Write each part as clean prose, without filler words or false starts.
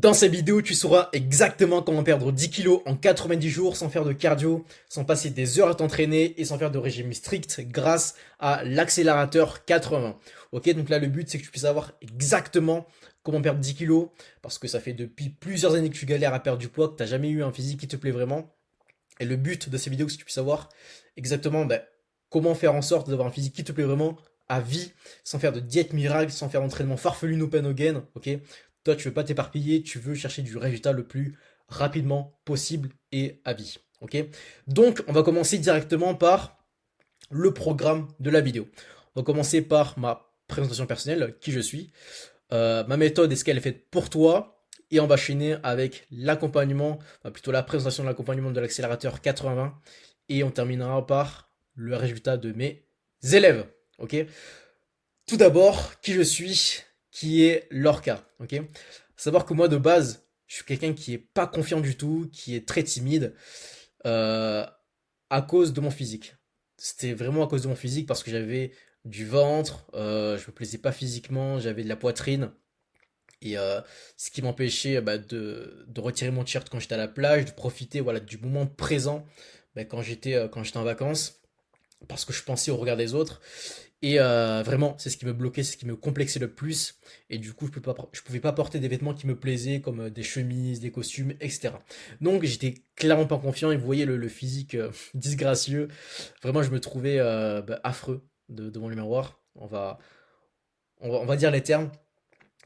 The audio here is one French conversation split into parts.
Dans cette vidéo, tu sauras exactement comment perdre 10 kilos en 90 jours sans faire de cardio, sans passer des heures à t'entraîner et sans faire de régime strict grâce à l'accélérateur 80. Ok, donc là le but c'est que tu puisses savoir exactement comment perdre 10 kilos parce que ça fait depuis plusieurs années que tu galères à perdre du poids, que tu n'as jamais eu un physique qui te plaît vraiment. Et le but de ces vidéos c'est que tu puisses savoir exactement comment faire en sorte d'avoir un physique qui te plaît vraiment à vie, sans faire de diète miracle, sans faire d'entraînement farfelu no pain no gain, ok. Toi, tu veux pas t'éparpiller, tu veux chercher du résultat le plus rapidement possible et à vie. Ok. Donc, on va commencer directement par le programme de la vidéo. On va commencer par ma présentation personnelle, qui je suis, ma méthode et ce qu'elle est faite pour toi, et on va chaîner avec l'accompagnement, plutôt la présentation de l'accompagnement de l'accélérateur 80, et on terminera par le résultat de mes élèves. Ok. Tout d'abord, qui je suis, qui est Lorca. Ok. Savoir que moi de base, je suis quelqu'un qui est pas confiant du tout, qui est très timide, euh, à cause de mon physique. C'était vraiment à cause de mon physique parce que j'avais du ventre, je me plaisais pas physiquement, j'avais de la poitrine. Et ce qui m'empêchait de retirer mon t-shirt quand j'étais à la plage, de profiter voilà, du moment présent quand j'étais en vacances, parce que je pensais au regard des autres. Et vraiment, c'est ce qui me bloquait, c'est ce qui me complexait le plus. Et du coup, je pouvais pas porter des vêtements qui me plaisaient, comme des chemises, des costumes, etc. Donc, j'étais clairement pas confiant. Et vous voyez le physique disgracieux. Vraiment, je me trouvais affreux devant le miroir. On va dire les termes.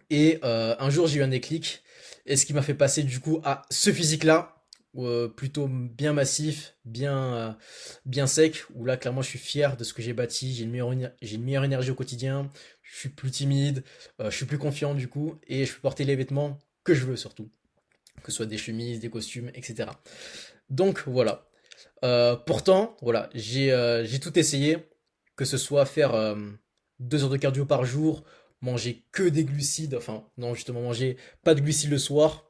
Et un jour, j'ai eu un déclic. Et ce qui m'a fait passer du coup à ce physique-là, plutôt bien massif, bien sec, où là, clairement, je suis fier de ce que j'ai bâti. J'ai une meilleure énergie au quotidien. Je suis plus timide, je suis plus confiant du coup, et je peux porter les vêtements que je veux surtout, que ce soit des chemises, des costumes, etc. Donc voilà. Pourtant, voilà, j'ai tout essayé, que ce soit faire 2 heures de cardio par jour, manger que des glucides, enfin non justement manger pas de glucides le soir,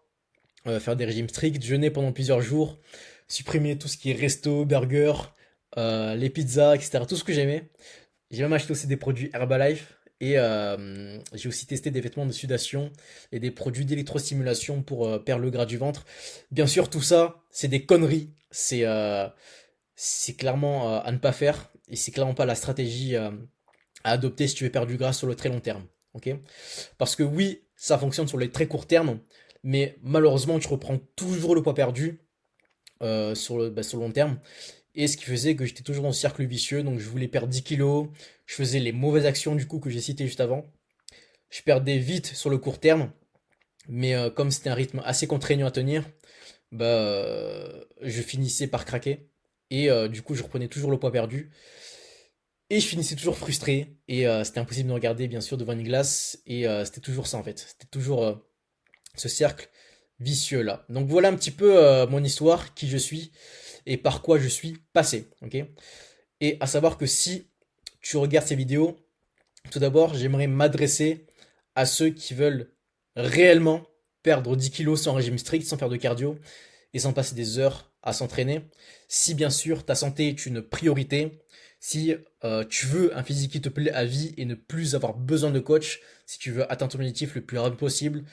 faire des régimes stricts, jeûner pendant plusieurs jours, supprimer tout ce qui est resto, burger, les pizzas, etc. Tout ce que j'aimais. J'ai même acheté aussi des produits Herbalife et j'ai aussi testé des vêtements de sudation et des produits d'électrostimulation pour perdre le gras du ventre. Bien sûr, tout ça, c'est des conneries. C'est clairement à ne pas faire et c'est clairement pas la stratégie à adopter si tu veux perdre du gras sur le très long terme. Ok. Parce que oui, ça fonctionne sur les très courts termes, mais malheureusement, tu reprends toujours le poids perdu sur le long terme. Et ce qui faisait que j'étais toujours dans ce cercle vicieux, donc je voulais perdre 10 kilos, je faisais les mauvaises actions du coup que j'ai citées juste avant. Je perdais vite sur le court terme, mais comme c'était un rythme assez contraignant à tenir, je finissais par craquer. Et du coup, je reprenais toujours le poids perdu. Et je finissais toujours frustré. Et c'était impossible de me regarder, bien sûr, devant une glace. Et c'était toujours ça, en fait. C'était toujours ce cercle vicieux là. Donc voilà un petit peu mon histoire, qui je suis et par quoi je suis passé. Ok. Et à savoir que si tu regardes ces vidéos, tout d'abord, j'aimerais m'adresser à ceux qui veulent réellement perdre 10 kilos sans régime strict, sans faire de cardio et sans passer des heures à s'entraîner. Si bien sûr ta santé est une priorité, si tu veux un physique qui te plaît à vie et ne plus avoir besoin de coach, si tu veux atteindre ton objectif le plus rapide possible,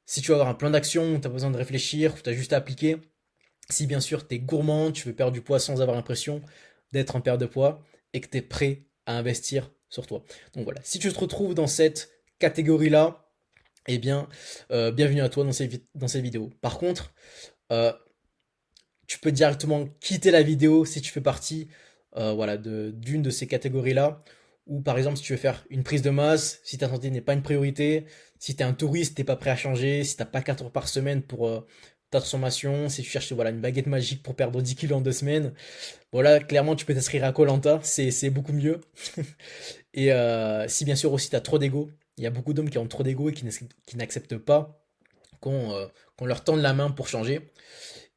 si tu veux avoir un plan d'action où tu as besoin de réfléchir, où tu as juste à appliquer, si bien sûr tu es gourmand, tu veux perdre du poids sans avoir l'impression d'être en perte de poids et que tu es prêt à investir sur toi. Donc voilà, si tu te retrouves dans cette catégorie-là, eh bien, bienvenue à toi dans ces vidéos. Par contre, euh, tu peux directement quitter la vidéo si tu fais partie voilà, d'une de ces catégories-là. Ou par exemple, si tu veux faire une prise de masse, si ta santé n'est pas une priorité, si tu es un touriste, t'es pas prêt à changer, si t'as pas 4 heures par semaine pour ta transformation, si tu cherches voilà, une baguette magique pour perdre 10 kilos en 2 semaines, voilà, clairement, tu peux t'inscrire à koh c'est beaucoup mieux. Et si bien sûr aussi tu as trop d'ego, il y a beaucoup d'hommes qui ont trop d'ego et qui n'acceptent pas qu'on leur tende la main pour changer.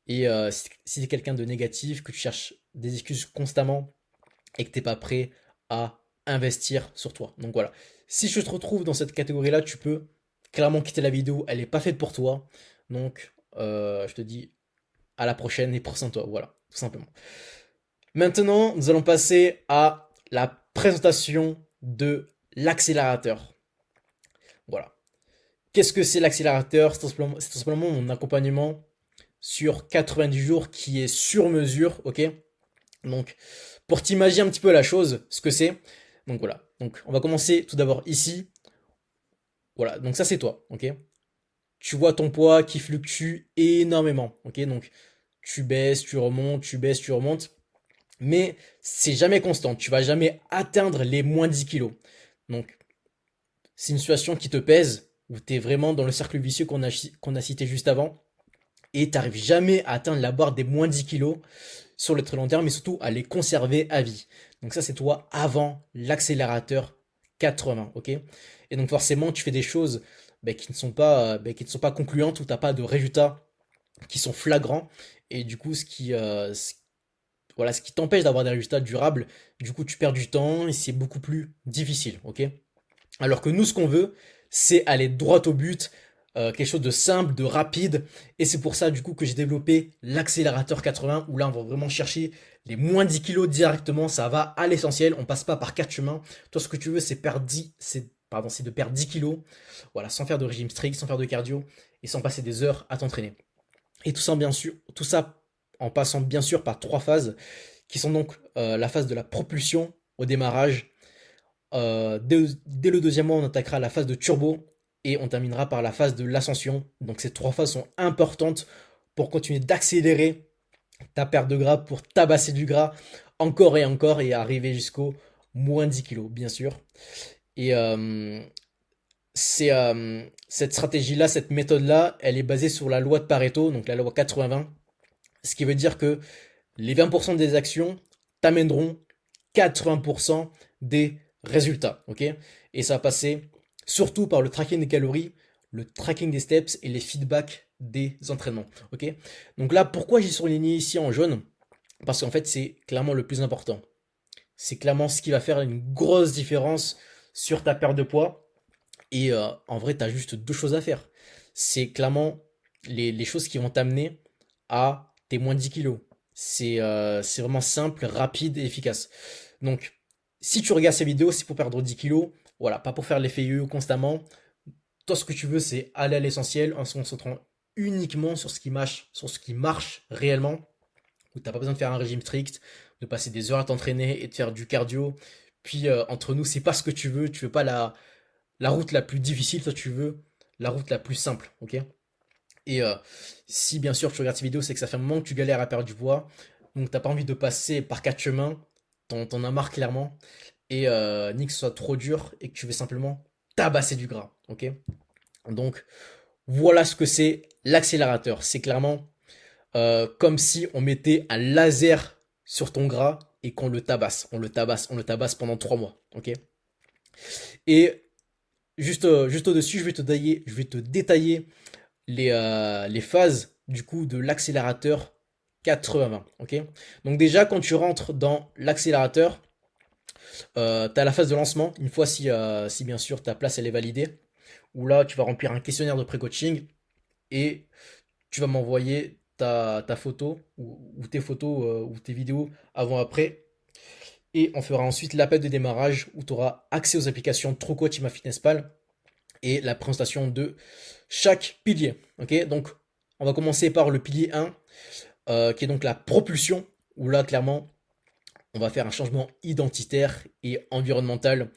Et si tu es quelqu'un de négatif, que tu cherches des excuses constamment et que tu n'es pas prêt à investir sur toi. Donc voilà. Si je te retrouve dans cette catégorie-là, tu peux clairement quitter la vidéo. Elle n'est pas faite pour toi. Donc je te dis à la prochaine et prends soin de toi. Voilà, tout simplement. Maintenant, nous allons passer à la présentation de l'accélérateur. Voilà. Qu'est-ce que c'est l'accélérateur? C'est tout simplement mon accompagnement sur 90 jours qui est sur mesure, ok? Donc, pour t'imaginer un petit peu la chose, ce que c'est, donc voilà. Donc, on va commencer tout d'abord ici. Voilà, donc ça c'est toi, ok? Tu vois ton poids qui fluctue énormément, ok? Donc, tu baisses, tu remontes, tu baisses, tu remontes, mais c'est jamais constant. Tu vas jamais atteindre les moins 10 kilos. Donc, c'est une situation qui te pèse, où tu es vraiment dans le cercle vicieux qu'on a cité juste avant, et tu n'arrives jamais à atteindre la barre des moins 10 kilos sur le très long terme, mais surtout à les conserver à vie. Donc ça, c'est toi avant l'accélérateur 80, ok? Et donc forcément, tu fais des choses qui ne sont pas concluantes, où tu n'as pas de résultats qui sont flagrants, et du coup, voilà, ce qui t'empêche d'avoir des résultats durables, du coup, tu perds du temps, et c'est beaucoup plus difficile, ok? Alors que nous, ce qu'on veut, c'est aller droit au but, quelque chose de simple, de rapide. Et c'est pour ça, du coup, que j'ai développé l'accélérateur 80, où là, on va vraiment chercher les moins 10 kilos directement. Ça va à l'essentiel. On passe pas par quatre chemins. Toi, ce que tu veux, c'est perdre 10, c'est de perdre 10 kilos. Voilà, sans faire de régime strict, sans faire de cardio et sans passer des heures à t'entraîner. Et tout ça, bien sûr, tout ça en passant bien sûr par trois phases, qui sont donc la phase de la propulsion au démarrage, dès le deuxième mois, on attaquera la phase de turbo et on terminera par la phase de l'ascension. Donc ces trois phases sont importantes pour continuer d'accélérer ta perte de gras, pour tabasser du gras encore et arriver jusqu'au moins 10 kilos, bien sûr. Et cette stratégie-là, cette méthode-là, elle est basée sur la loi de Pareto, donc la loi 80-20, ce qui veut dire que les 20% des actions t'amèneront 80% des résultats, ok? Et ça va passer surtout par le tracking des calories, le tracking des steps et les feedbacks des entraînements, ok? Donc là, pourquoi j'ai surligné ici en jaune? Parce qu'en fait, c'est clairement le plus important. C'est clairement ce qui va faire une grosse différence sur ta perte de poids. Et en vrai, tu as juste deux choses à faire. C'est clairement les choses qui vont t'amener à tes moins 10 kilos. C'est vraiment simple, rapide et efficace. Donc, si tu regardes ces vidéos, c'est pour perdre 10 kilos. Voilà, pas pour faire l'effet yo constamment. Toi, ce que tu veux, c'est aller à l'essentiel en se concentrant uniquement sur ce qui marche réellement. Où t'as pas besoin de faire un régime strict, de passer des heures à t'entraîner et de faire du cardio. Puis entre nous, c'est pas ce que tu veux pas la route la plus difficile, toi tu veux la route la plus simple, ok? Et si bien sûr tu regardes ces vidéos, c'est que ça fait un moment que tu galères à perdre du poids, donc t'as pas envie de passer par quatre chemins, t'en as marre clairement, et ni que ce soit trop dur, et que tu veux simplement tabasser du gras, ok? Donc voilà ce que c'est l'accélérateur. C'est clairement comme si on mettait un laser sur ton gras et qu'on le tabasse. On le tabasse pendant 3 mois, ok? Et juste au-dessus, je vais te détailler les phases du coup de l'accélérateur 80-20. Ok. Donc déjà, quand tu rentres dans l'accélérateur, tu as la phase de lancement, une fois si bien sûr ta place elle est validée, où là tu vas remplir un questionnaire de pré-coaching et tu vas m'envoyer ta photo ou tes photos ou tes vidéos avant-après. Et on fera ensuite l'appel de démarrage où tu auras accès aux applications TrueCoach et MyFitnessPal et la présentation de chaque pilier. Ok, donc on va commencer par le pilier 1, qui est donc la propulsion, où là clairement on va faire un changement identitaire et environnemental,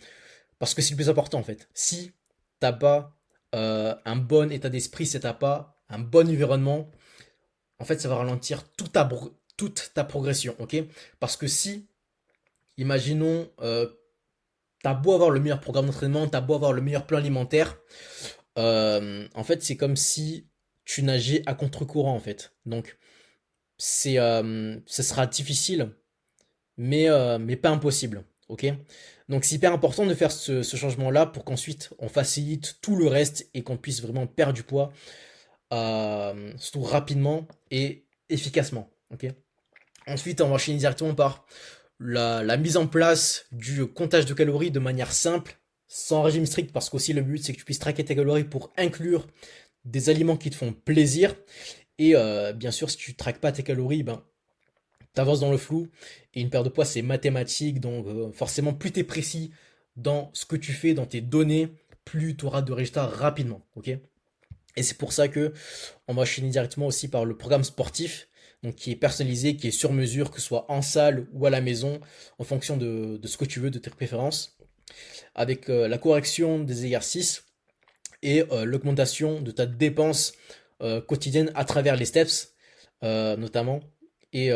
parce que c'est le plus important en fait. Si t'as pas un bon état d'esprit, si t'as pas un bon environnement, en fait ça va ralentir toute ta progression, ok? Parce que si, imaginons, t'as beau avoir le meilleur programme d'entraînement, t'as beau avoir le meilleur plan alimentaire, en fait, c'est comme si tu nageais à contre-courant, en fait. Donc, ce sera difficile, mais pas impossible. Ok? Donc, c'est hyper important de faire ce changement-là pour qu'ensuite on facilite tout le reste et qu'on puisse vraiment perdre du poids, surtout rapidement et efficacement. Ok? Ensuite, on va enchaîner directement par la mise en place du comptage de calories de manière simple, sans régime strict, parce qu'aussi le but c'est que tu puisses traquer tes calories pour inclure des aliments qui te font plaisir. Et bien sûr, si tu ne traques pas tes calories, ben, tu avances dans le flou. Et une perte de poids, c'est mathématique. Donc forcément, plus tu es précis dans ce que tu fais, dans tes données, plus tu auras de résultats rapidement, ok? Et c'est pour ça que on va enchaîner directement aussi par le programme sportif, donc qui est personnalisé, qui est sur mesure, que ce soit en salle ou à la maison, en fonction de ce que tu veux, de tes préférences, avec la correction des exercices et l'augmentation de ta dépense quotidienne à travers les steps, notamment. Et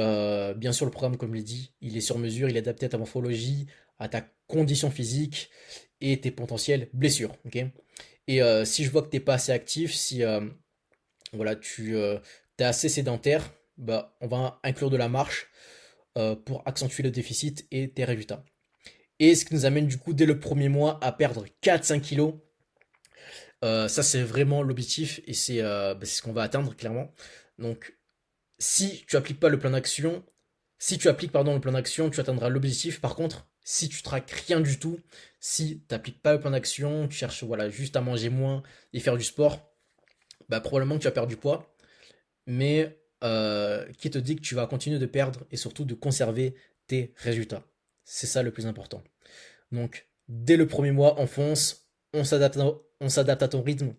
bien sûr, le programme, comme je l'ai dit, il est sur mesure, il est adapté à ta morphologie, à ta condition physique et tes potentielles blessures. Ok. Et si je vois que t'es pas assez actif, si voilà, tu es assez sédentaire, bah, on va inclure de la marche pour accentuer le déficit et tes résultats. Et ce qui nous amène du coup dès le premier mois à perdre 4-5 kilos. Ça c'est vraiment l'objectif et c'est ce qu'on va atteindre clairement. Donc si tu appliques pas le plan d'action, si tu appliques pardon le plan d'action, tu atteindras l'objectif. Par contre, si tu traques rien du tout, si tu n'appliques pas le plan d'action, tu cherches voilà juste à manger moins et faire du sport, bah probablement que tu vas perdre du poids. Mais qui te dit que tu vas continuer de perdre et surtout de conserver tes résultats. C'est ça le plus important. Donc dès le premier mois, on fonce, on s'adapte à ton rythme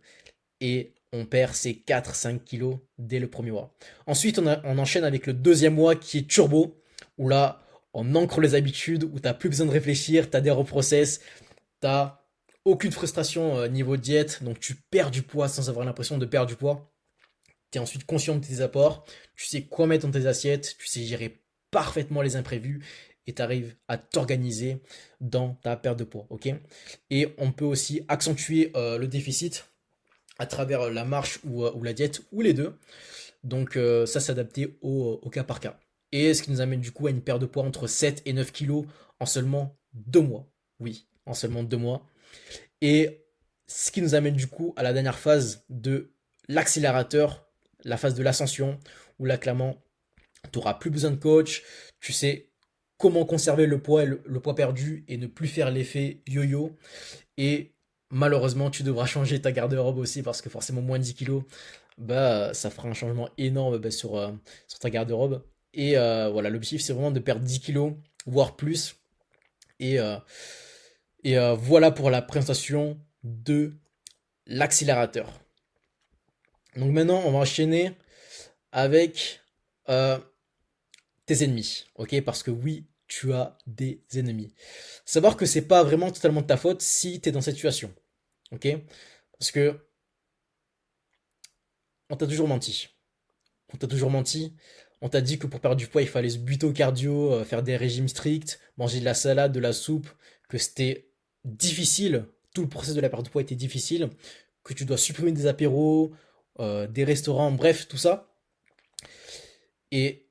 et on perd ses 4-5 kilos dès le premier mois. Ensuite, on enchaîne avec le deuxième mois qui est turbo, où là, on ancre les habitudes, où t'as plus besoin de réfléchir, t'adhères au process, t'as aucune frustration niveau diète, donc tu perds du poids sans avoir l'impression de perdre du poids. Tu es ensuite conscient de tes apports, tu sais quoi mettre dans tes assiettes, tu sais gérer parfaitement les imprévus et tu arrives à t'organiser dans ta perte de poids, ok? Et on peut aussi accentuer le déficit à travers la marche ou la diète, ou les deux. Donc ça, s'adapter au cas par cas. Et ce qui nous amène du coup à une perte de poids entre 7 et 9 kilos en seulement 2 mois. Oui, en seulement 2 mois. Et ce qui nous amène du coup à la dernière phase de l'accélérateur, la phase de l'ascension, où là clairement, tu n'auras plus besoin de coach, tu sais comment conserver le poids, le poids perdu et ne plus faire l'effet yo-yo. Et malheureusement, tu devras changer ta garde-robe aussi parce que forcément moins de 10 kilos, bah, ça fera un changement énorme bah, sur ta garde-robe. Et voilà, l'objectif c'est vraiment de perdre 10 kilos, voire plus. Et, euh, et voilà pour la présentation de l'accélérateur. Donc maintenant, on va enchaîner avec euh, tes ennemis, ok? Parce que oui, tu as des ennemis. Savoir que c'est pas vraiment totalement de ta faute si tu es dans cette situation, ok? Parce que on t'a toujours menti. On t'a toujours menti. On t'a dit que pour perdre du poids, il fallait se buter au cardio, faire des régimes stricts, manger de la salade, de la soupe, que c'était difficile. Tout le processus de la perte de poids était difficile, que tu dois supprimer des apéros, des restaurants, bref, tout ça. Et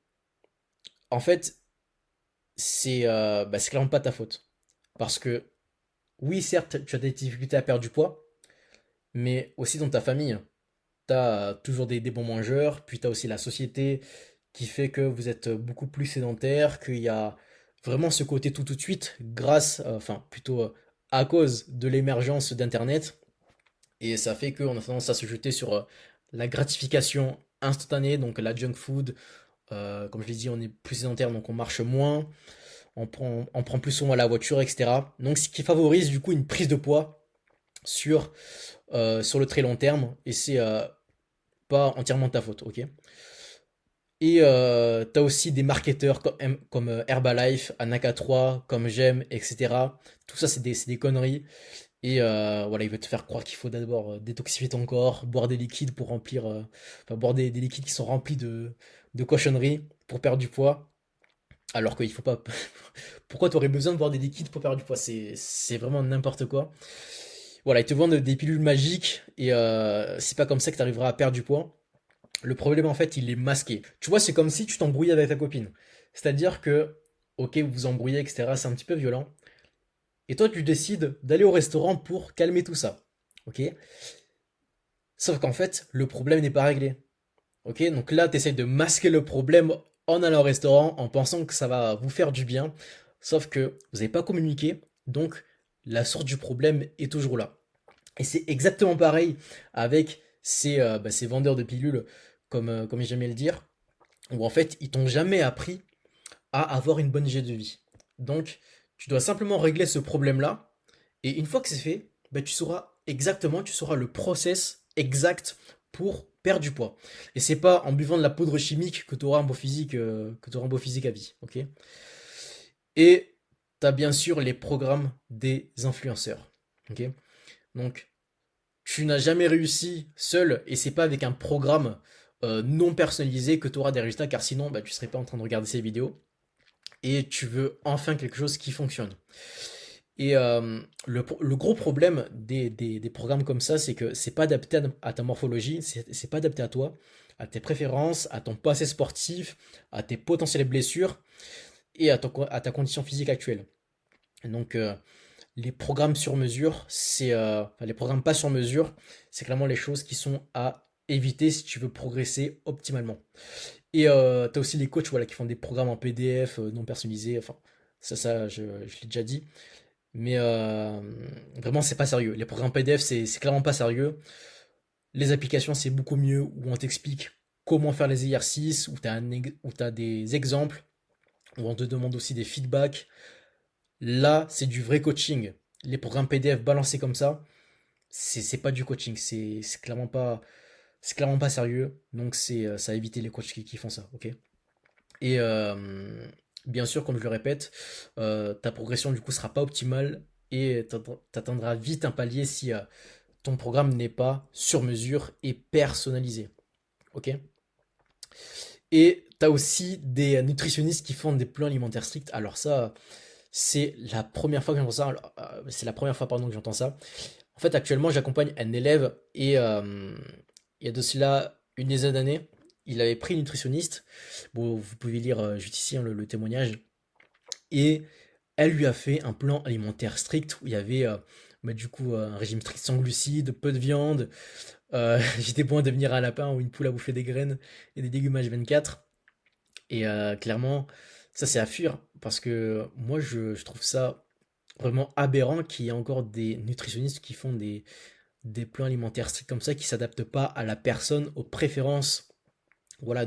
en fait, c'est clairement pas ta faute. Parce que, oui, certes, tu as des difficultés à perdre du poids, mais aussi dans ta famille. Tu as toujours des bons mangeurs, puis tu as aussi la société qui fait que vous êtes beaucoup plus sédentaire, qu'il y a vraiment ce côté tout de suite grâce, enfin plutôt à cause de l'émergence d'Internet. Et ça fait qu'on a tendance à se jeter sur la gratification instantanée, donc la junk food. Comme je l'ai dit, on est plus sédentaire, donc on marche moins, on prend plus souvent la voiture, etc. Donc ce qui favorise du coup une prise de poids sur, sur le très long terme, et c'est pas entièrement ta faute, ok? Et t'as aussi des marketeurs comme Herbalife, Anaka 3, comme J'aime, etc. Tout ça, c'est des conneries. Et voilà, il veut te faire croire qu'il faut d'abord détoxifier ton corps, boire des liquides pour remplir, enfin, boire des liquides qui sont remplis de cochonneries pour perdre du poids. Alors qu'il faut pas. Pourquoi tu aurais besoin de boire des liquides pour perdre du poids? C'est vraiment n'importe quoi. Voilà, ils te vendent des pilules magiques et c'est pas comme ça que tu arriveras à perdre du poids. Le problème, en fait, il est masqué. Tu vois, c'est comme si tu t'embrouillais avec ta copine. C'est-à-dire que, ok, vous vous embrouillez, etc., c'est un petit peu violent. Et toi, tu décides d'aller au restaurant pour calmer tout ça. Ok? Sauf qu'en fait, le problème n'est pas réglé. Ok? Donc là, tu essaies de masquer le problème en allant au restaurant, en pensant que ça va vous faire du bien. Sauf que vous n'avez pas communiqué. Donc, la source du problème est toujours là. Et c'est exactement pareil avec ces vendeurs de pilules, comme j'aimais le dire, où en fait, ils t'ont jamais appris à avoir une bonne hygiène de vie. Donc, tu dois simplement régler ce problème-là, et une fois que c'est fait, bah, tu sauras exactement, tu sauras le process exact pour perdre du poids. Et c'est pas en buvant de la poudre chimique que tu auras un beau physique, que tu auras un beau physique à vie, ok? Et tu as bien sûr les programmes des influenceurs, ok? Donc, tu n'as jamais réussi seul et c'est pas avec un programme non personnalisé que tu auras des résultats, car sinon, bah, tu serais pas en train de regarder ces vidéos et tu veux enfin quelque chose qui fonctionne. Et le gros problème des programmes comme ça, c'est que c'est pas adapté à ta morphologie, c'est pas adapté à toi, à tes préférences, à ton passé sportif, à tes potentielles blessures et à ta condition physique actuelle. Et donc, les programmes sur mesure, enfin, les programmes pas sur mesure, c'est clairement les choses qui sont à éviter si tu veux progresser optimalement. Et tu as aussi les coachs voilà, qui font des programmes en PDF non personnalisés, enfin, je l'ai déjà dit. Mais vraiment, c'est pas sérieux. Les programmes PDF, c'est clairement pas sérieux. Les applications, c'est beaucoup mieux où on t'explique comment faire les exercices, où tu as des exemples, où on te demande aussi des feedbacks. Là, c'est du vrai coaching. Les programmes PDF balancés comme ça, c'est pas du coaching. C'est clairement pas sérieux. Donc, ça a évité les coachs qui font ça. Ok. Et bien sûr, comme je le répète, ta progression du coup sera pas optimale et t'atteindras vite un palier si ton programme n'est pas sur mesure et personnalisé. Ok? Et tu as aussi des nutritionnistes qui font des plans alimentaires stricts. Alors ça, c'est la première fois que j'entends ça. C'est la première fois pardon, que j'entends ça. En fait, actuellement, j'accompagne un élève et il y a de cela une dizaine d'années, il avait pris une nutritionniste. Bon, vous pouvez lire juste ici hein, le témoignage. Et elle lui a fait un plan alimentaire strict où il y avait bah, du coup un régime strict sans glucides, peu de viande. J'étais bon à devenir un lapin ou une poule à bouffer des graines et des légumes H24. Et clairement, ça c'est à fuir parce que moi je trouve ça vraiment aberrant qu'il y ait encore des nutritionnistes qui font des plans alimentaires stricts comme ça qui s'adaptent pas à la personne, aux préférences voilà,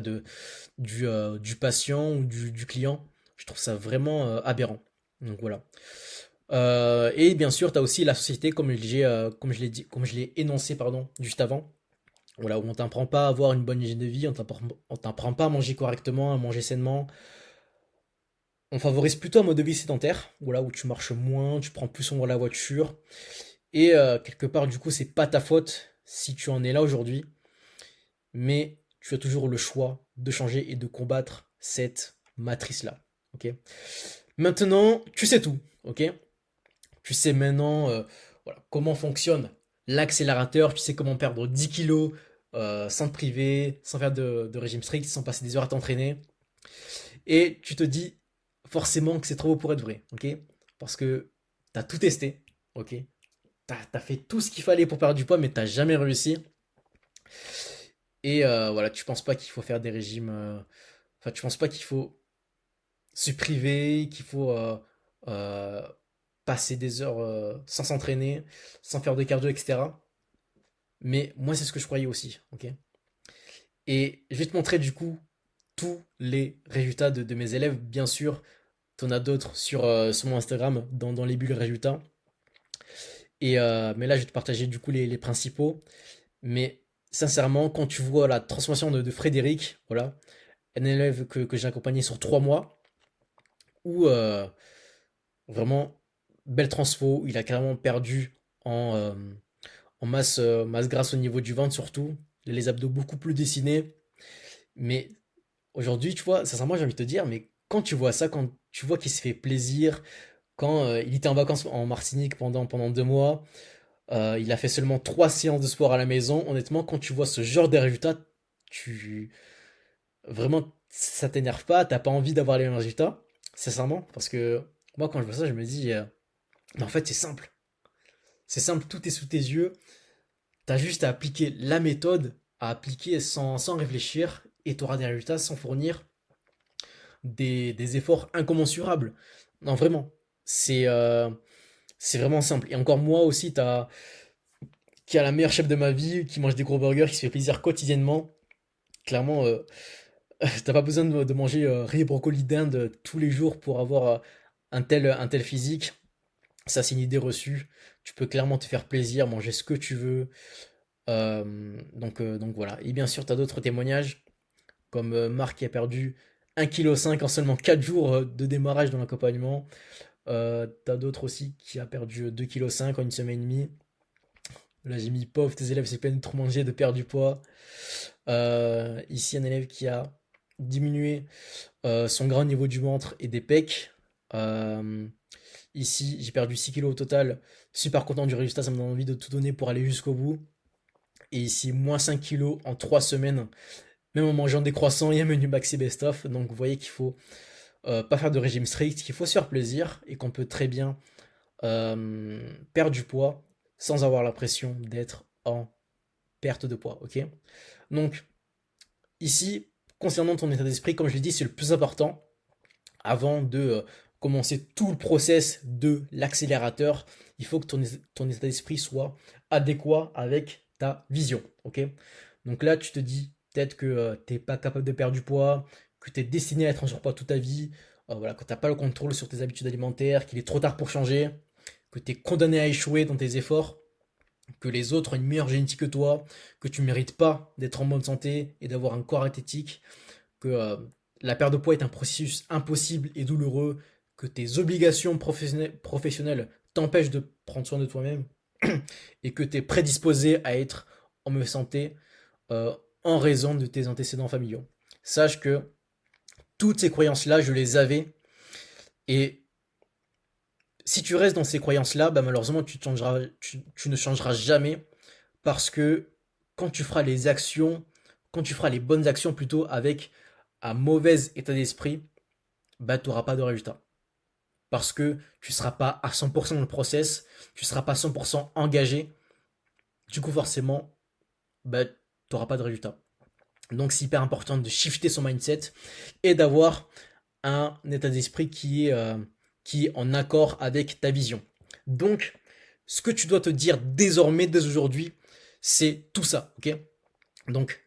du patient ou du client. Je trouve ça vraiment aberrant. Donc voilà. Et bien sûr, tu as aussi la société, comme je l'ai dit, comme je l'ai énoncé pardon, juste avant. Voilà, où on t'apprend pas à avoir une bonne hygiène de vie, on t'apprend pas à manger correctement, à manger sainement. On favorise plutôt un mode de vie sédentaire, voilà, où tu marches moins, tu prends plus souvent la voiture. Et quelque part, du coup, c'est pas ta faute si tu en es là aujourd'hui, mais tu as toujours le choix de changer et de combattre cette matrice-là. Ok. Maintenant, tu sais tout. Ok. Tu sais maintenant voilà, comment fonctionne l'accélérateur. Tu sais comment perdre 10 kilos sans te priver, sans faire de régime strict, sans passer des heures à t'entraîner. Et tu te dis forcément que c'est trop beau pour être vrai. Ok. Parce que tu as tout testé. Ok. T'as fait tout ce qu'il fallait pour perdre du poids, mais t'as jamais réussi. Et voilà, tu penses pas qu'il faut faire des régimes. Enfin, tu penses pas qu'il faut se priver, qu'il faut euh, passer des heures sans s'entraîner, sans faire de cardio, etc. Mais moi, c'est ce que je croyais aussi, ok? Et je vais te montrer du coup tous les résultats de mes élèves. Bien sûr, tu en as d'autres sur mon Instagram dans les bulles résultats. Et mais là, je vais te partager du coup les principaux. Mais sincèrement, quand tu vois la transformation de Frédéric, voilà, un élève que j'ai accompagné sur 3 mois, où vraiment belle transfo, il a carrément perdu en masse grasse au niveau du ventre surtout, les abdos beaucoup plus dessinés. Mais aujourd'hui, tu vois, sincèrement, j'ai envie de te dire, mais quand tu vois ça, quand tu vois qu'il se fait plaisir, quand il était en vacances en Martinique pendant 2 mois, il a fait seulement 3 séances de sport à la maison. Honnêtement, quand tu vois ce genre de résultats, tu vraiment ça t'énerve pas, t'as pas envie d'avoir les mêmes résultats, sincèrement, parce que moi quand je vois ça, je me dis, mais en fait c'est simple. C'est simple, tout est sous tes yeux. T'as juste à appliquer la méthode, à appliquer sans réfléchir, et tu auras des résultats sans fournir des efforts incommensurables. Non, vraiment. C'est c'est vraiment simple. Et encore moi aussi, qui a la meilleure chef de ma vie, qui mange des gros burgers, qui se fait plaisir quotidiennement. Clairement, t'as pas besoin de manger riz, brocoli, dinde tous les jours pour avoir un tel physique. Ça, c'est une idée reçue. Tu peux clairement te faire plaisir, manger ce que tu veux. Donc voilà. Et bien sûr, tu as d'autres témoignages, comme Marc qui a perdu 1,5 kg en seulement 4 jours de démarrage dans l'accompagnement. T'as d'autres aussi qui a perdu 2,5 kg en une semaine et demie. Là, j'ai mis pauvre, tes élèves, c'est peine de trop manger, de perdre du poids. Ici, un élève qui a diminué son gras au niveau du ventre et des pecs. Euh, Ici, j'ai perdu 6 kilos au total. Super content du résultat, ça me donne envie de tout donner pour aller jusqu'au bout. Et ici, moins 5 kilos en 3 semaines, même en mangeant des croissants et un menu maxi best-of. Donc vous voyez qu'il faut pas faire de régime strict, qu'il faut se faire plaisir et qu'on peut très bien perdre du poids sans avoir l'impression d'être en perte de poids. Ok. Donc ici, concernant ton état d'esprit, comme je l'ai dit, c'est le plus important avant de commencer tout le process de l'accélérateur. Il faut que ton état d'esprit soit adéquat avec ta vision. Ok. Donc là, tu te dis peut-être que tu n'es pas capable de perdre du poids, que tu es destiné à être en surpoids toute ta vie, voilà, que tu n'as pas le contrôle sur tes habitudes alimentaires, qu'il est trop tard pour changer, que tu es condamné à échouer dans tes efforts, que les autres ont une meilleure génétique que toi, que tu ne mérites pas d'être en bonne santé et d'avoir un corps athétique, que la perte de poids est un processus impossible et douloureux, que tes obligations professionnelles t'empêchent de prendre soin de toi-même et que tu es prédisposé à être en mauvaise santé euh, en raison de tes antécédents familiaux. Sache que toutes ces croyances-là, je les avais. Et si tu restes dans ces croyances-là, bah malheureusement, tu ne changeras jamais parce que quand tu feras les actions, quand tu feras les bonnes actions plutôt avec un mauvais état d'esprit, bah tu n'auras pas de résultat. Parce que tu ne seras pas à 100% dans le process, tu ne seras pas 100% engagé. Du coup, forcément, bah, tu n'auras pas de résultat. Donc, c'est hyper important de shifter son mindset et d'avoir un état d'esprit qui est en accord avec ta vision. Donc, ce que tu dois te dire désormais, dès aujourd'hui, c'est tout ça, ok. Donc,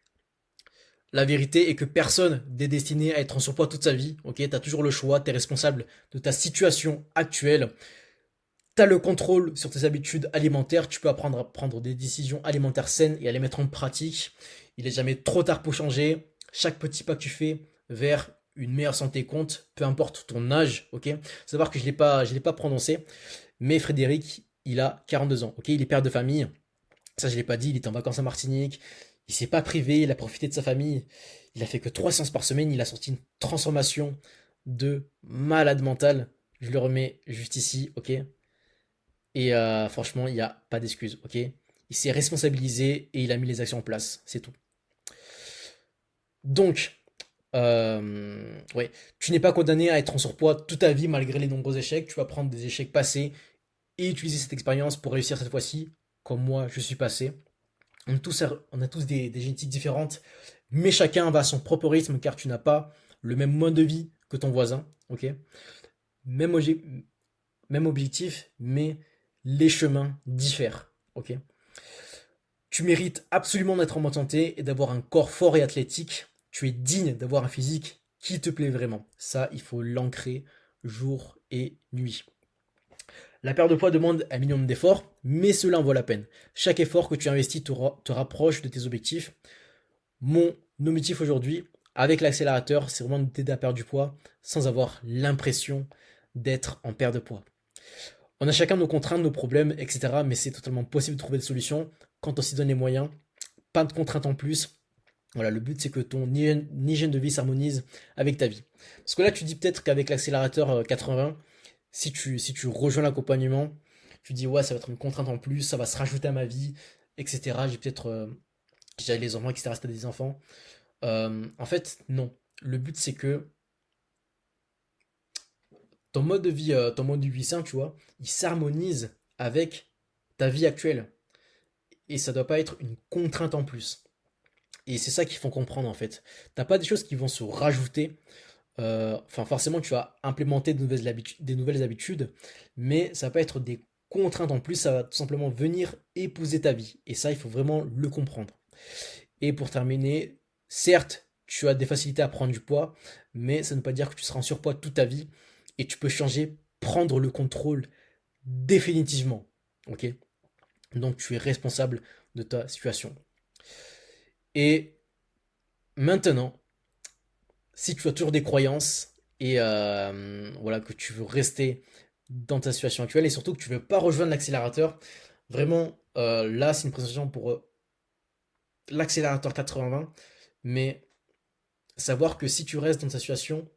la vérité est que personne n'est destiné à être en surpoids toute sa vie, ok. Tu as toujours le choix, tu es responsable de ta situation actuelle. Tu as le contrôle sur tes habitudes alimentaires, tu peux apprendre à prendre des décisions alimentaires saines et à les mettre en pratique. Il n'est jamais trop tard pour changer. Chaque petit pas que tu fais vers une meilleure santé compte, peu importe ton âge, ok. Savoir que je l'ai pas prononcé, mais Frédéric, il a 42 ans, ok. Il est père de famille. Ça, je l'ai pas dit. Il était en vacances à Martinique. Il s'est pas privé. Il a profité de sa famille. Il a fait que 3 séances par semaine. Il a sorti une transformation de malade mental. Je le remets juste ici, ok. Et franchement, il n'y a pas d'excuse, ok. Il s'est responsabilisé et il a mis les actions en place, c'est tout. Donc, ouais, tu n'es pas condamné à être en surpoids toute ta vie malgré les nombreux échecs. Tu vas prendre des échecs passés et utiliser cette expérience pour réussir cette fois-ci, comme moi je suis passé. On a tous des génétiques différentes, mais chacun va à son propre rythme car tu n'as pas le même mode de vie que ton voisin, ok. Même, même objectif, mais les chemins diffèrent, ok. Tu mérites absolument d'être en bonne santé et d'avoir un corps fort et athlétique. Tu es digne d'avoir un physique qui te plaît vraiment. Ça, il faut l'ancrer jour et nuit. La perte de poids demande un minimum d'efforts, mais cela en vaut la peine. Chaque effort que tu investis te rapproche de tes objectifs. Mon objectif aujourd'hui, avec l'accélérateur, c'est vraiment de t'aider à perdre du poids sans avoir l'impression d'être en perte de poids. On a chacun nos contraintes, nos problèmes, etc. Mais c'est totalement possible de trouver des solutions quand on s'y donne les moyens. Pas de contraintes en plus. Voilà, le but c'est que ton hygiène de vie s'harmonise avec ta vie. Parce que là, tu dis peut-être qu'avec l'accélérateur 80, si tu rejoins l'accompagnement, tu dis ouais, ça va être une contrainte en plus, ça va se rajouter à ma vie, etc. J'ai peut-être j'ai les enfants, etc. Si t'as des enfants. En fait, non. Le but c'est que ton mode de vie sain, tu vois, il s'harmonise avec ta vie actuelle. Et ça doit pas être une contrainte en plus. Et c'est ça qu'il faut comprendre en fait. T'as pas des choses qui vont se rajouter. Enfin, forcément, tu vas implémenter des nouvelles habitudes, mais ça va pas être des contraintes en plus. Ça va tout simplement venir épouser ta vie. Et ça, il faut vraiment le comprendre. Et pour terminer, certes, tu as des facilités à prendre du poids, mais ça ne veut pas dire que tu seras en surpoids toute ta vie. Et tu peux changer, prendre le contrôle définitivement. Ok? Donc tu es responsable de ta situation. Et maintenant, si tu as toujours des croyances et voilà que tu veux rester dans ta situation actuelle et surtout que tu veux pas rejoindre l'accélérateur, vraiment là c'est une présentation pour l'accélérateur 80-20, mais savoir que si tu restes dans ta situation,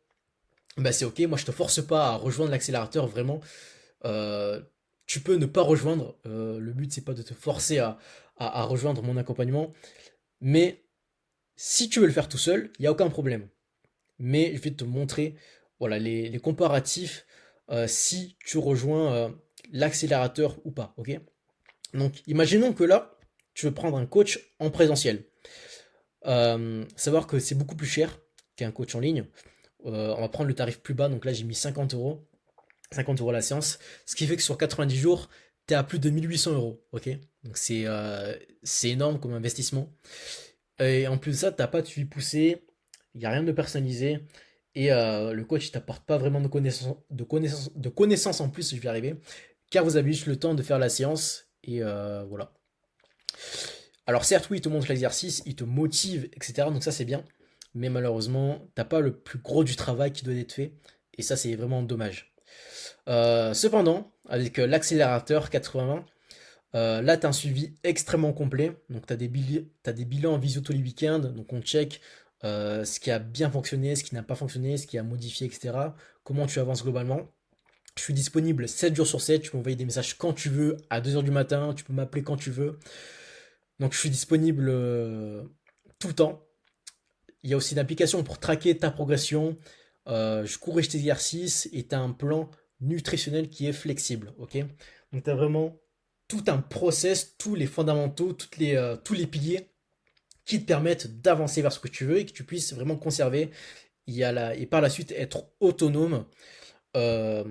bah c'est ok, moi je te force pas à rejoindre l'accélérateur vraiment. Euh, Tu peux ne pas rejoindre, le but c'est pas de te forcer à rejoindre mon accompagnement, mais si tu veux le faire tout seul, il n'y a aucun problème. Mais je vais te montrer voilà, les comparatifs si tu rejoins l'accélérateur ou pas. Ok? Donc, imaginons que là, tu veux prendre un coach en présentiel. Savoir que c'est beaucoup plus cher qu'un coach en ligne. On va prendre le tarif plus bas. Donc là, j'ai mis 50 euros. 50 euros la séance. Ce qui fait que sur 90 jours, tu es à plus de 1800 euros. Ok? Donc c'est énorme comme investissement. Et en plus de ça, t'as pas de suivi poussé, il n'y a rien de personnalisé. Et le coach, il t'apporte pas vraiment de connaissances en plus, je vais y arriver. Car vous avez juste le temps de faire la séance. Et voilà. Alors certes, oui, il te montre l'exercice, il te motive, etc. Donc ça, c'est bien. Mais malheureusement, t'as pas le plus gros du travail qui doit être fait. Et ça, c'est vraiment dommage. Cependant, avec l'accélérateur 80, là, tu as un suivi extrêmement complet. Donc, tu as des bilans en visio tous les week-ends. Donc, on check ce qui a bien fonctionné, ce qui n'a pas fonctionné, ce qui a modifié, etc. Comment tu avances globalement. Je suis disponible 7 jours sur 7. Tu peux m'envoyer des messages quand tu veux, à 2 heures du matin. Tu peux m'appeler quand tu veux. Donc, je suis disponible tout le temps. Il y a aussi une application pour traquer ta progression. Je corrige tes exercices et tu as un plan nutritionnel qui est flexible. Ok? Donc, tu as vraiment tout un process, tous les fondamentaux, tous les piliers qui te permettent d'avancer vers ce que tu veux et que tu puisses vraiment conserver et par la suite être autonome euh,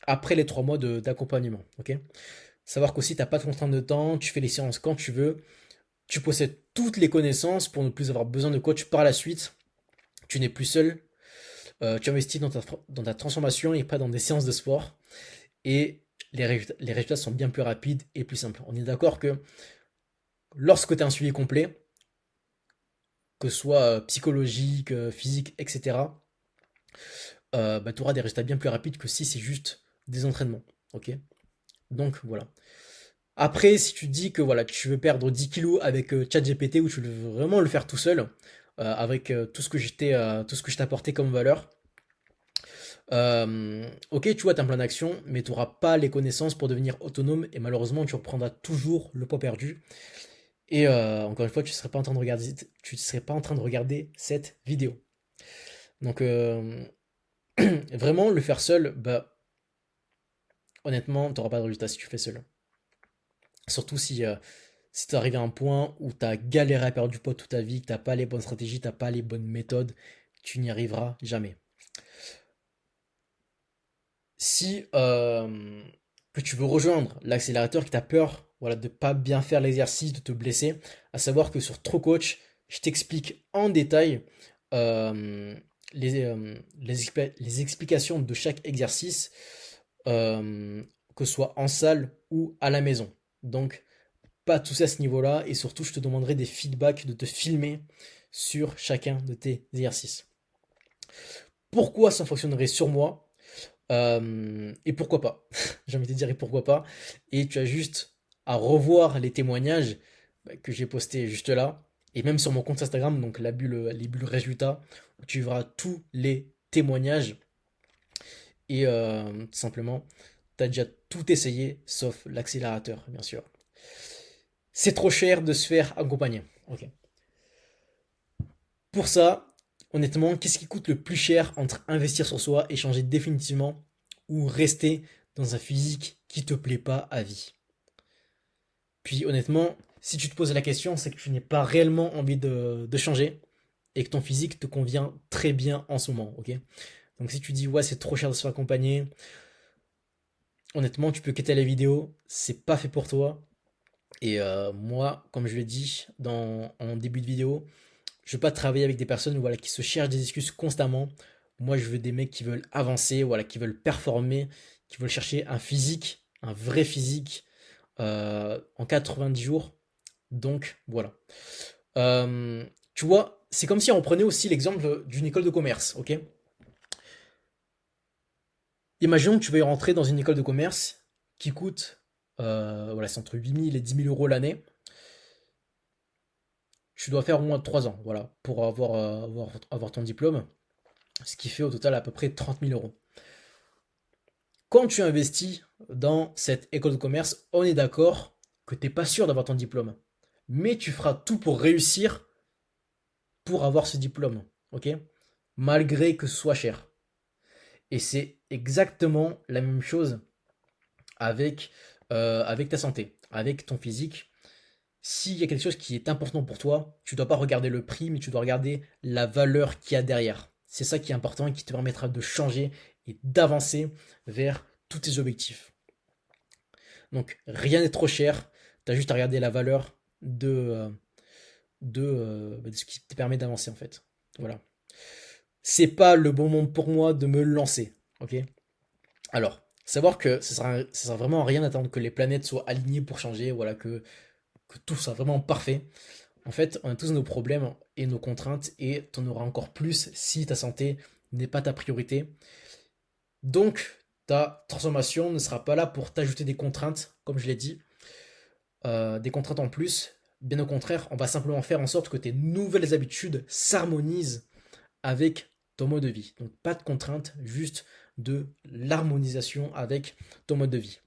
après les 3 mois d'accompagnement. Ok? Savoir qu'aussi, tu n'as pas de contrainte de temps, tu fais les séances quand tu veux, tu possèdes toutes les connaissances pour ne plus avoir besoin de coach par la suite. Tu n'es plus seul, tu investis dans ta transformation et pas dans des séances de sport. Et les résultats sont bien plus rapides et plus simples. On est d'accord que lorsque tu as un suivi complet, que ce soit psychologique, physique, etc., bah, tu auras des résultats bien plus rapides que si c'est juste des entraînements. Ok? Donc voilà. Après, si tu dis que voilà, tu veux perdre 10 kilos avec ChatGPT ou tu veux vraiment le faire tout seul, avec tout ce que je t'ai apporté comme valeur, ok, tu vois, tu as un plan d'action, mais tu n'auras pas les connaissances pour devenir autonome et malheureusement, tu reprendras toujours le poids perdu. Et encore une fois, tu ne serais pas en train de regarder cette vidéo. Donc, vraiment, le faire seul, bah, honnêtement, tu n'auras pas de résultat si tu le fais seul. Surtout si tu arrives à un point où tu as galéré à perdre du poids toute ta vie, que tu n'as pas les bonnes stratégies, tu n'as pas les bonnes méthodes, tu n'y arriveras jamais. Si que tu veux rejoindre l'accélérateur, que tu as peur voilà, de ne pas bien faire l'exercice, de te blesser, à savoir que sur TroCoach, je t'explique en détail euh, les explications de chaque exercice, euh, que ce soit en salle ou à la maison. Donc, pas tout ça à ce niveau-là, et surtout, je te demanderai des feedbacks, de te filmer sur chacun de tes exercices. Pourquoi ça fonctionnerait sur moi? Et pourquoi pas? J'ai envie de te dire et pourquoi pas. Et tu as juste à revoir les témoignages que j'ai postés juste là. Et même sur mon compte Instagram, donc les bulles résultats, où tu verras tous les témoignages. Et tout simplement, tu as déjà tout essayé, sauf l'accélérateur, bien sûr. C'est trop cher de se faire accompagner. Ok. Pour ça, honnêtement, qu'est-ce qui coûte le plus cher entre investir sur soi et changer définitivement ou rester dans un physique qui te plaît pas à vie? Puis honnêtement, si tu te poses la question, c'est que tu n'as pas réellement envie de changer et que ton physique te convient très bien en ce moment, ok? Donc si tu dis ouais c'est trop cher de se faire accompagner, honnêtement tu peux quitter la vidéo, c'est pas fait pour toi. Et moi, comme je l'ai dit en début de vidéo, je veux pas travailler avec des personnes voilà, qui se cherchent des excuses constamment. Moi, je veux des mecs qui veulent avancer, voilà, qui veulent performer, qui veulent chercher un physique un vrai physique en 90 jours. Donc voilà. Euh, Tu vois, c'est comme si on prenait aussi l'exemple d'une école de commerce, ok? Imaginons que tu veuilles rentrer dans une école de commerce qui coûte, voilà, c'est entre 8 000 et 10 000 € l'année. Tu dois faire au moins 3 ans, voilà, pour avoir ton diplôme, ce qui fait au total à peu près 30 000 €. Quand tu investis dans cette école de commerce, on est d'accord que tu n'es pas sûr d'avoir ton diplôme. Mais tu feras tout pour réussir pour avoir ce diplôme, ok? Malgré que ce soit cher. Et c'est exactement la même chose avec, avec ta santé, avec ton physique. S'il y a quelque chose qui est important pour toi, tu ne dois pas regarder le prix, mais tu dois regarder la valeur qu'il y a derrière. C'est ça qui est important et qui te permettra de changer et d'avancer vers tous tes objectifs. Donc rien n'est trop cher, tu as juste à regarder la valeur de ce qui te permet d'avancer en fait. Voilà. C'est pas le bon moment pour moi de me lancer. Ok. Alors, savoir que ça sert vraiment à rien d'attendre que les planètes soient alignées pour changer, voilà, que tout soit vraiment parfait. En fait, on a tous nos problèmes et nos contraintes et tu en auras encore plus si ta santé n'est pas ta priorité. Donc, ta transformation ne sera pas là pour t'ajouter des contraintes, comme je l'ai dit, des contraintes en plus. Bien au contraire, on va simplement faire en sorte que tes nouvelles habitudes s'harmonisent avec ton mode de vie. Donc, pas de contraintes, juste de l'harmonisation avec ton mode de vie.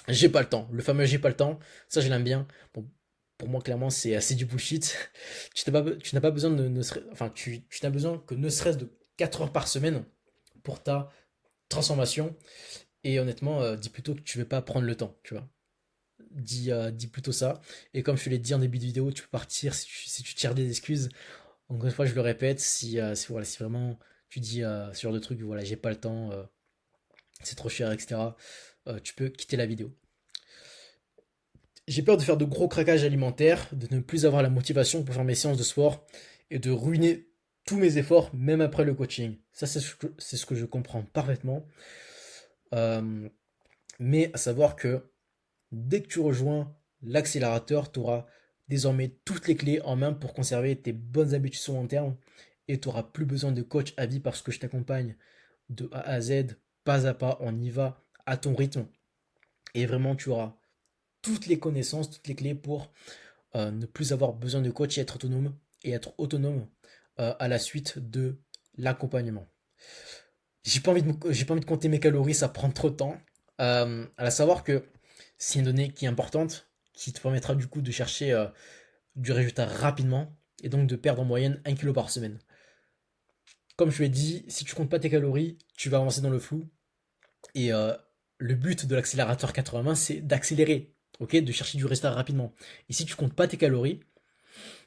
J'ai pas le temps. Le fameux j'ai pas le temps, ça je l'aime bien. Bon, pour moi, clairement, c'est assez du bullshit. Tu n'as pas besoin enfin, tu n'as besoin que ne serait-ce de 4 heures par semaine pour ta transformation. Et honnêtement, dis plutôt que tu ne veux pas prendre le temps, tu vois. Dis plutôt ça. Et comme je te l'ai dit en début de vidéo, tu peux partir si tu tires des excuses. Encore une fois, je le répète, voilà, si vraiment tu dis ce genre de truc, voilà, j'ai pas le temps, c'est trop cher, etc., tu peux quitter la vidéo. J'ai peur de faire de gros craquages alimentaires, de ne plus avoir la motivation pour faire mes séances de sport et de ruiner tous mes efforts, même après le coaching. Ça, c'est ce que je comprends parfaitement. Euh, mais à savoir que dès que tu rejoins l'accélérateur, tu auras désormais toutes les clés en main pour conserver tes bonnes habitudes sur long terme et tu n'auras plus besoin de coach à vie parce que je t'accompagne de A à Z, pas à pas, on y va à ton rythme. Et vraiment, tu auras toutes les connaissances, toutes les clés pour ne plus avoir besoin de coach et être autonome à la suite de l'accompagnement. J'ai pas envie de compter mes calories, ça prend trop de temps. À savoir que c'est une donnée qui est importante, qui te permettra du coup de chercher du résultat rapidement et donc de perdre en moyenne 1 kg par semaine. Comme je l'ai dit, si tu comptes pas tes calories, tu vas avancer dans le flou. Et le but de l'accélérateur 80, c'est d'accélérer, ok, de chercher du résultat rapidement. Et si tu comptes pas tes calories,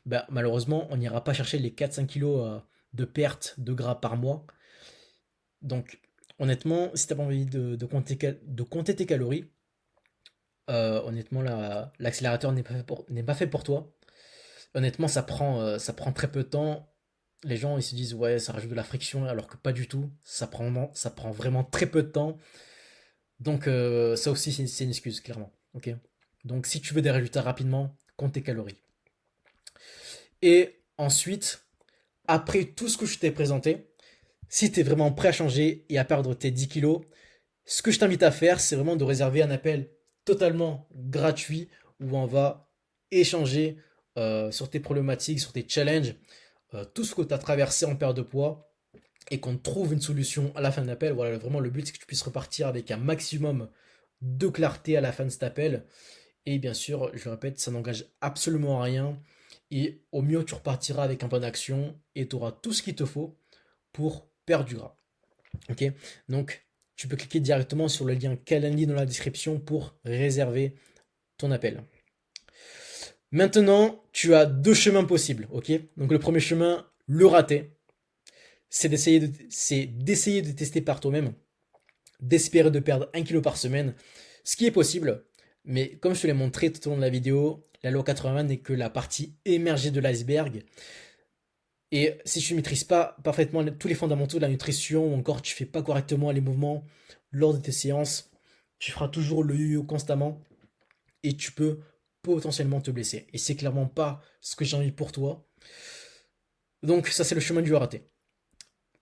bah, malheureusement, on n'ira pas chercher les 4-5 kilos de perte de gras par mois. Donc, honnêtement, si tu n'as pas envie de compter tes calories, honnêtement, l'accélérateur n'est pas fait pour toi. Honnêtement, ça prend très peu de temps. Les gens, ils se disent, ouais, ça rajoute de la friction, alors que pas du tout. Ça prend vraiment très peu de temps. Donc, ça aussi, c'est une excuse, clairement. Ok. Donc, si tu veux des résultats rapidement, compte tes calories. Et ensuite, après tout ce que je t'ai présenté, si tu es vraiment prêt à changer et à perdre tes 10 kilos, ce que je t'invite à faire, c'est vraiment de réserver un appel totalement gratuit où on va échanger sur tes problématiques, sur tes challenges, tout ce que tu as traversé en perte de poids et qu'on trouve une solution à la fin de l'appel. Voilà, vraiment le but c'est que tu puisses repartir avec un maximum de clarté à la fin de cet appel. Et bien sûr, je répète, ça n'engage absolument à rien. Et au mieux, tu repartiras avec un plan d'action et tu auras tout ce qu'il te faut pour perdre du gras. Ok. Donc, tu peux cliquer directement sur le lien Calendly dans la description pour réserver ton appel. Maintenant, tu as deux chemins possibles. Ok. Donc, le premier chemin, le rater, c'est d'essayer de tester par toi-même, d'espérer de perdre 1 kg par semaine, ce qui est possible. Mais comme je te l'ai montré tout au long de la vidéo, la loi 80 n'est que la partie émergée de l'iceberg. Et si tu ne maîtrises pas parfaitement tous les fondamentaux de la nutrition ou encore tu ne fais pas correctement les mouvements lors de tes séances, tu feras toujours le yo-yo constamment et tu peux potentiellement te blesser. Et c'est clairement pas ce que j'ai envie pour toi. Donc ça c'est le chemin du raté.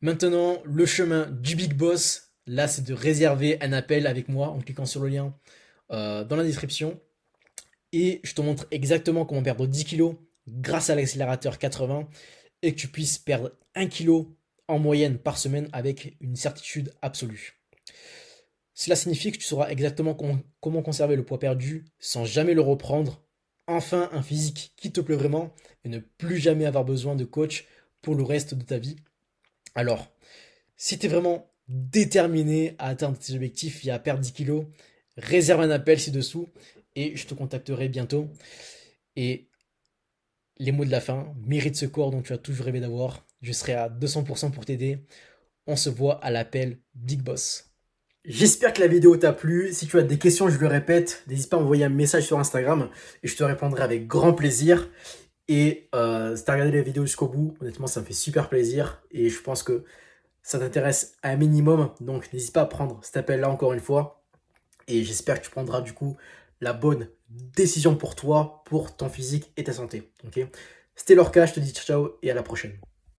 Maintenant, le chemin du Big Boss, là c'est de réserver un appel avec moi en cliquant sur le lien dans la description. Et je te montre exactement comment perdre 10 kilos grâce à l'accélérateur 80 et que tu puisses perdre 1 kilo en moyenne par semaine avec une certitude absolue. Cela signifie que tu sauras exactement comment conserver le poids perdu sans jamais le reprendre. Enfin, un physique qui te plaît vraiment et ne plus jamais avoir besoin de coach pour le reste de ta vie. Alors, si tu es vraiment déterminé à atteindre tes objectifs et à perdre 10 kilos, réserve un appel ci-dessous et je te contacterai bientôt. Et les mots de la fin, mérite ce corps dont tu as toujours rêvé d'avoir. Je serai à 200% pour t'aider. On se voit à l'appel Big Boss. J'espère que la vidéo t'a plu. Si tu as des questions, je le répète, n'hésite pas à m'envoyer un message sur Instagram et je te répondrai avec grand plaisir. Et si tu as regardé la vidéo jusqu'au bout, honnêtement, ça me fait super plaisir et je pense que ça t'intéresse un minimum. Donc, n'hésite pas à prendre cet appel-là encore une fois. Et j'espère que tu prendras du coup la bonne décision pour toi, pour ton physique et ta santé. Ok. C'était Lorca, je te dis ciao ciao et à la prochaine.